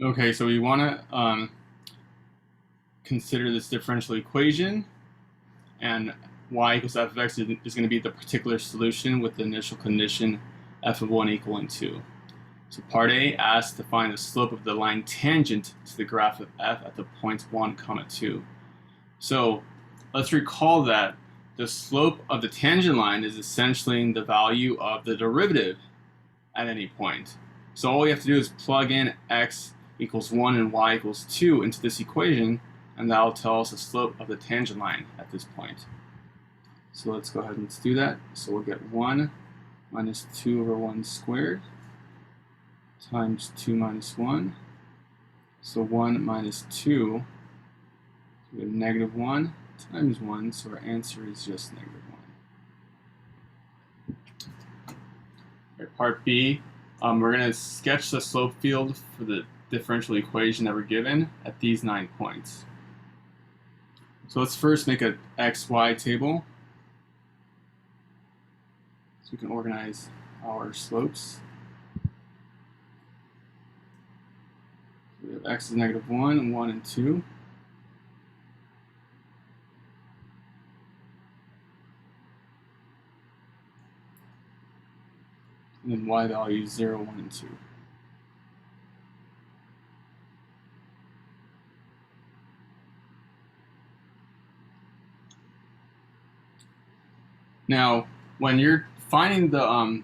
Okay, so we want to consider this differential equation, and y equals f of x is going to be the particular solution with the initial condition f of 1 equaling 2. So part A asks to find the slope of the line tangent to the graph of f at the points 1, 2. So let's recall that the slope of the tangent line is essentially the value of the derivative at any point. So all we have to do is plug in x equals 1 and y equals 2 into this equation, and that'll tell us the slope of the tangent line at this point. So let's go ahead and do that. So we'll get 1 minus 2 over 1 squared times 2 minus 1. So 1 minus 2, so we have negative 1 times 1, so our answer is just negative 1. Right, part B, we're going to sketch the slope field for the differential equation that we're given at these 9 points. So let's first make an XY table so we can organize our slopes. So we have x is negative 1, 1, and 2. And then y values 0, 1, and 2. Now, when you're finding the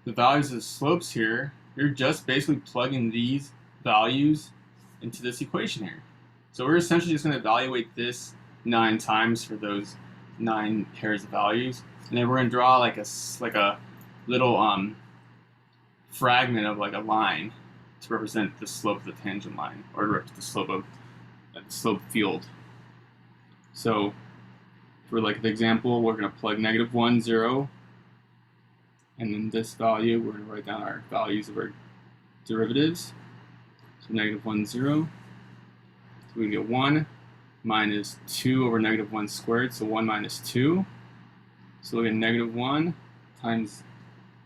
values of the slopes here, you're just basically plugging these values into this equation here. So we're essentially just going to evaluate this 9 times for those 9 pairs of values, and then we're going to draw like a little fragment of like a line to represent the slope of the tangent line, or the slope of the slope field. So for like the example, we're going to plug negative 1, 0, and then this value, we're going to write down our values of our derivatives. So negative 1, 0. So we get 1 minus 2 over negative 1 squared, so 1 minus 2. So we'll get negative 1 times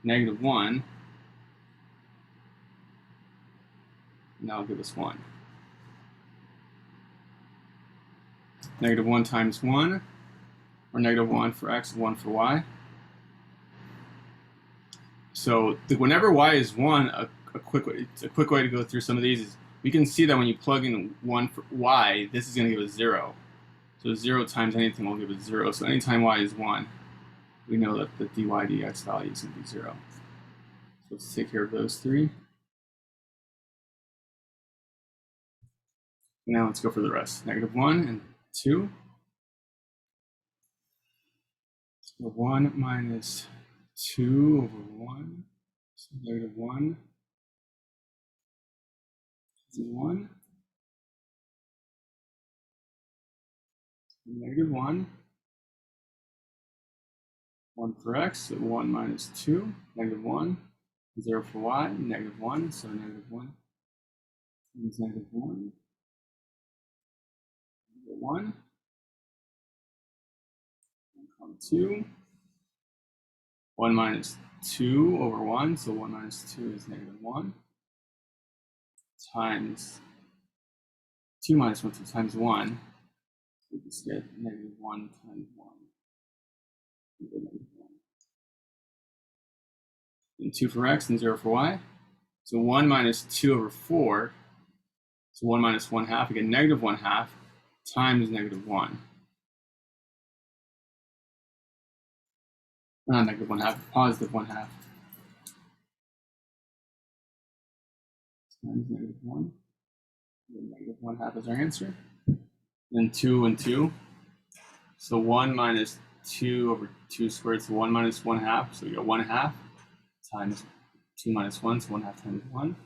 negative 1, and that'll give us 1. Negative 1 times 1, or negative 1 for x, 1 for y. So whenever y is 1, a quick way to go through some of these is we can see that when you plug in 1 for y, this is going to give us 0. So 0 times anything will give us 0. So anytime y is 1, we know that the dy dx value is going to be 0. So let's take care of those 3. Now let's go for the rest. Negative 1 and 2. So 1 minus 2 over 1. So negative 1 is 1. Negative 1. 1 for x, so 1 minus 2. Negative 1. 0 for y. Negative 1, so negative 1 times negative 1. 1. 2. 1 minus 2 over 1, so 1 minus 2 is negative 1, times 2 minus 1, so times 1. So we just get negative 1 times 1. And 2 for x and 0 for y. So 1 minus 2 over 4, so 1 minus 1 half, we get negative 1 half times negative 1. Not negative 1 half, positive 1 half. Times negative 1. Negative 1 half is our answer. Then 2 and 2. So 1 minus 2 over 2 squared, so 1 minus 1 half, so we get 1 half times 2 minus 1, so 1 half times 1.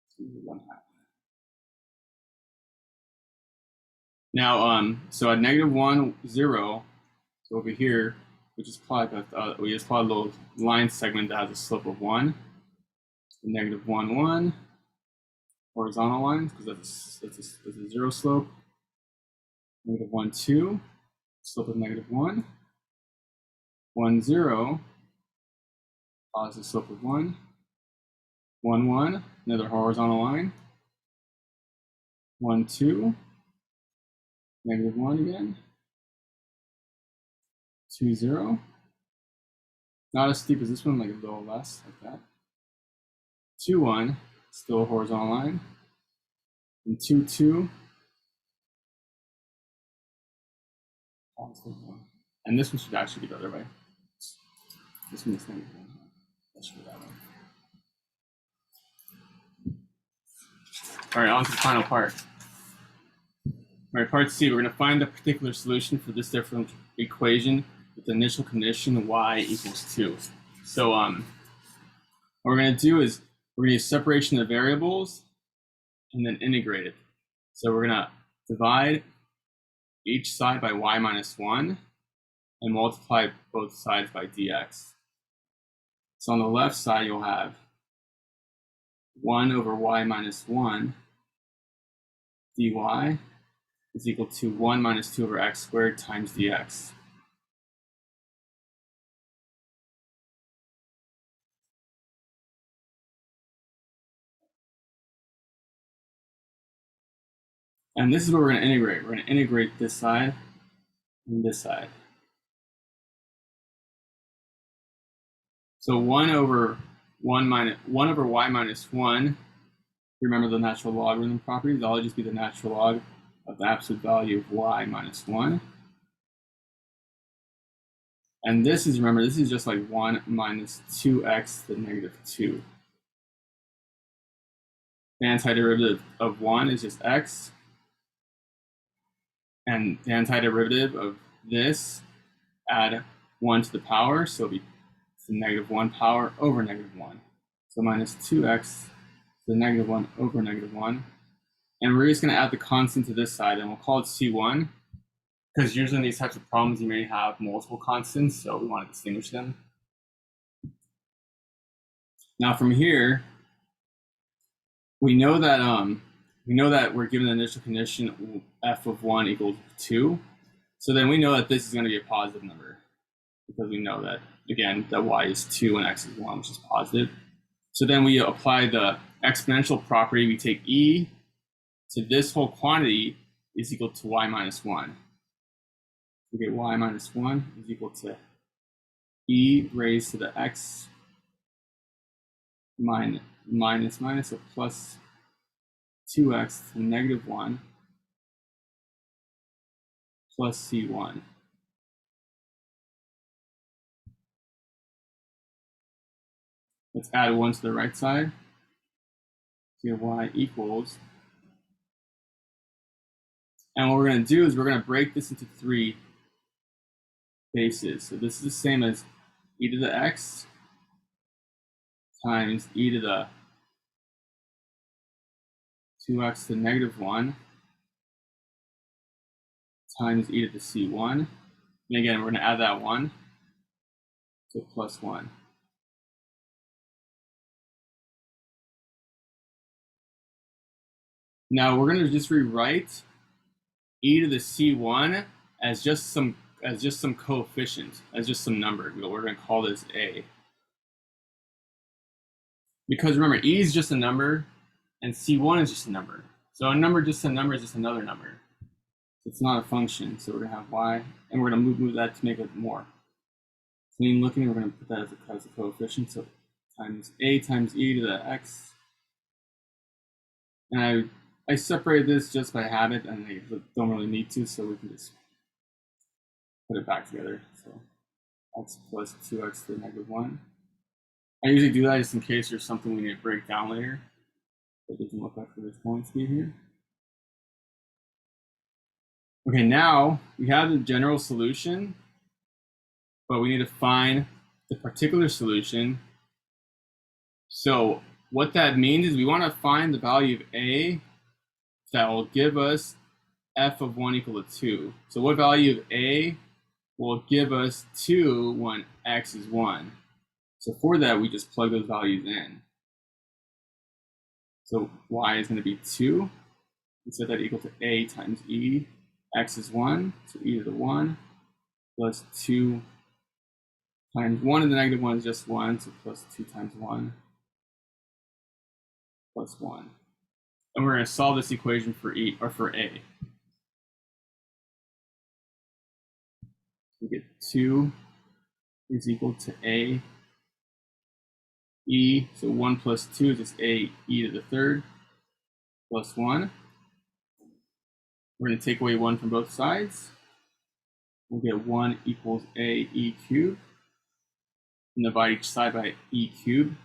So 1 half. Now, so at negative 1, 0, so over here, we just plot a little line segment that has a slope of 1. So negative 1, 1, horizontal line, because that's a 0 slope. Negative 1, 2, slope of negative 1. 1, 0, positive slope of 1. 1, 1, another horizontal line. 1, 2, negative 1 again. 2, 0. Not as steep as this one, like a little less, like that. 2, 1, still a horizontal line. And 2, 2. And this one should actually be the other way. This one is negative 1. That should be that way. All right, on to the final part. All right, part C, we're going to find the particular solution for this differential equation with the initial condition y equals 2. So what we're going to do is we're going to use separation of variables and then integrate it. So we're going to divide each side by y minus 1 and multiply both sides by dx. So on the left side, you'll have 1 over y minus 1 dy is equal to 1 minus 2 over x squared times dx. And this is what we're going to integrate. We're going to integrate this side and this side. So 1 over y minus 1, remember the natural logarithm property, that'll just be the natural log of the absolute value of y minus 1. And this is, remember, this is just like 1 minus 2x to the negative 2. The antiderivative of 1 is just x. And the antiderivative of this, add 1 to the power, so it'll be the negative 1 power over negative 1. So minus 2x to the negative 1 over negative 1. And we're just going to add the constant to this side, and we'll call it C1, because usually in these types of problems, you may have multiple constants, so we want to distinguish them. Now from here, we know that we're given the initial condition f of 1 equals 2. So then we know that this is going to be a positive number, because we know that, again, that y is 2 and x is 1, which is positive. So then we apply the exponential property. We take e to this whole quantity is equal to y minus 1. We get y minus 1 is equal to e raised to the x minus, so plus 2x to negative 1 plus c1. Let's add 1 to the right side. So you have y equals. And what we're going to do is we're going to break this into 3 bases. So this is the same as e to the x times e to the 2x to negative 1 times e to the c1. And again, we're going to add that 1, so plus 1. Now we're going to just rewrite e to the c1 as just some coefficient, as just some number. We're going to call this a. Because remember, e is just a number, and c1 is just a number. So a number just a number is just another number. It's not a function, so we're going to have y, and we're going to move that to make it more. Clean looking, we're going to put that as a coefficient, so times a times e to the x. And I separated this just by habit, and I don't really need to, so we can just put it back together. So x plus 2x to the negative 1. I usually do that just in case there's something we need to break down later. It doesn't look like there's going to be here. Okay, now we have the general solution, but we need to find the particular solution. So what that means is we want to find the value of a that will give us f of 1 equal to 2. So what value of a will give us 2 when x is 1? So for that, we just plug those values in. So y is going to be 2. We set that equal to a times e. X is 1, so e to the 1 plus 2 times 1 to the negative 1 is just 1, so plus 2 times 1 plus 1. And we're going to solve this equation for E, or for A. We get 2 is equal to A E, so 1 plus 2 is just A E to the third plus 1. We're going to take away 1 from both sides. We'll get 1 equals A E cubed. And divide each side by E cubed.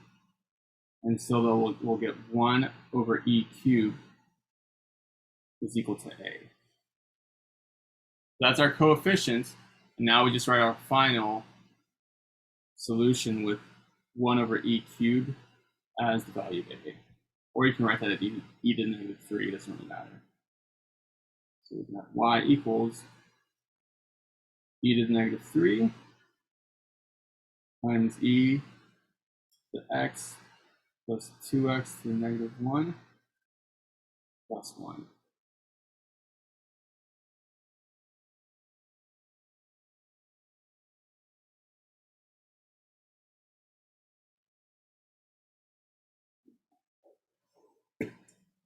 And so we'll get 1 over E cubed is equal to A. That's our coefficient. And now we just write our final solution with 1 over E cubed as the value of A. Or you can write that at e to the negative 3, it doesn't really matter. So we can have y equals e to the negative 3 times e to x plus 2x to the negative 1 plus 1.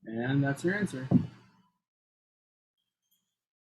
And that's your answer.